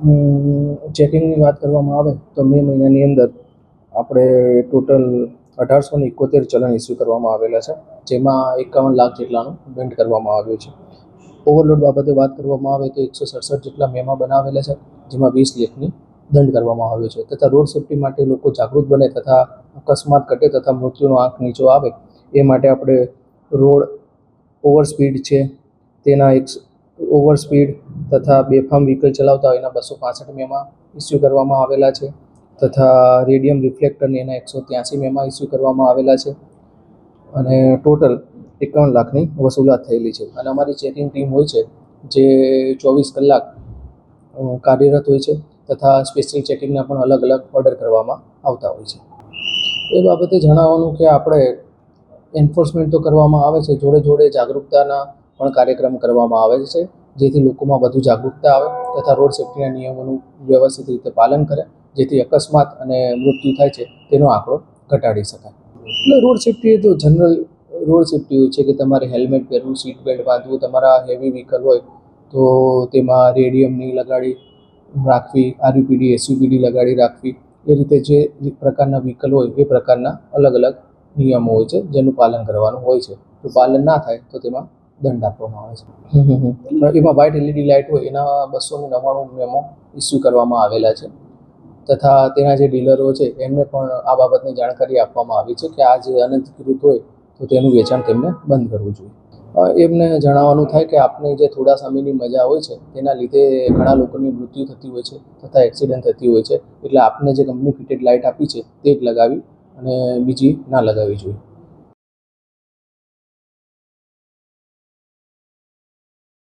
ચેકિંગની વાત કરવામાં આવે તો મે મહિનાની અંદર આપણે ટોટલ 1871 ચલણ ઇસ્યુ કરવામાં આવેલા છે, જેમાં 51 લાખ જેટલાનો દંડ કરવામાં આવ્યો છે. ઓવરલોડ બાબતે વાત કરવામાં આવે તો 167 જેટલા મેમા બનાવેલા છે, જેમાં 20 લાખની દંડ કરવામાં આવ્યો છે. તથા રોડ સેફ્ટી માટે લોકો જાગૃત બને તથા અકસ્માત ઘટે તથા મૃત્યુનો આંક નીચો આવે એ માટે આપણે રોડ ઓવર સ્પીડ છે તેના ઓવર સ્પીડ તથા બેફામ વ્હીકલ ચલાવતા હોય એના 265 મેમા ઇસ્યુ કરવામાં આવેલા છે. તથા રેડિયમ રિફ્લેક્ટરની એના 183 મેમા ઇસ્યુ કરવામાં આવેલા છે અને ટોટલ 51 લાખની વસૂલાત થયેલી છે. અને અમારી ચેકિંગ ટીમ હોય છે જે 24 કલાક કાર્યરત હોય છે તથા સ્પેશિયલ ચેકિંગના પણ અલગ અલગ ઓર્ડર કરવામાં આવતા હોય છે. એ બાબતે જણાવવાનું કે આપણે એન્ફોર્સમેન્ટ તો કરવામાં આવે છે, જોડે જોડે જાગૃતતાના પણ કાર્યક્રમ કરવામાં આવે છે, જેથી લોકોમાં વધુ જાગૃતતા આવે તથા રોડ સેફ્ટીના નિયમોનું વ્યવસ્થિત રીતે પાલન કરે, જેથી અકસ્માત અને મૃત્યુ થાય છે તેનો આંકડો ઘટાડી શકાય. એટલે રોડ સેફ્ટી એ તો જનરલ રોડ સેફ્ટી હોય છે કે તમારે હેલ્મેટ પહેરવું, સીટ બેલ્ટ બાંધવું, તમારા હેવી વ્હીકલ હોય તો તેમાં રેડિયમની લગાડી રાખવી, આરયુપીડી એસયુપીડી લગાડી રાખવી, એ રીતે જે પ્રકારના વ્હીકલ હોય એ પ્રકારના અલગ અલગ નિયમો હોય છે જેનું પાલન કરવાનું હોય છે. જો પાલન ના થાય તો તેમાં દંડ આપવામાં આવે છે. એમાં વ્હાઇટ એલઈડી લાઇટ હોય એના 299 મેમો ઇસ્યુ કરવામાં આવેલા છે તથા તેના જે ડીલરો છે એમને પણ આ બાબતની જાણકારી આપવામાં આવી છે કે આ જે અનધિકૃત હોય તો તેનું વેચાણ તેમને બંધ કરવું જોઈએ. એમને જણાવવાનું થાય કે આપને જે થોડા સમયની મજા હોય છે તેના લીધે ઘણા લોકોની મૃત્યુ થતી હોય છે તથા એક્સિડન્ટ થતી હોય છે, એટલે આપને જે કંપની ફિટેડ લાઇટ આપી છે તે જ લગાવી અને બીજી ના લગાવવી જોઈએ.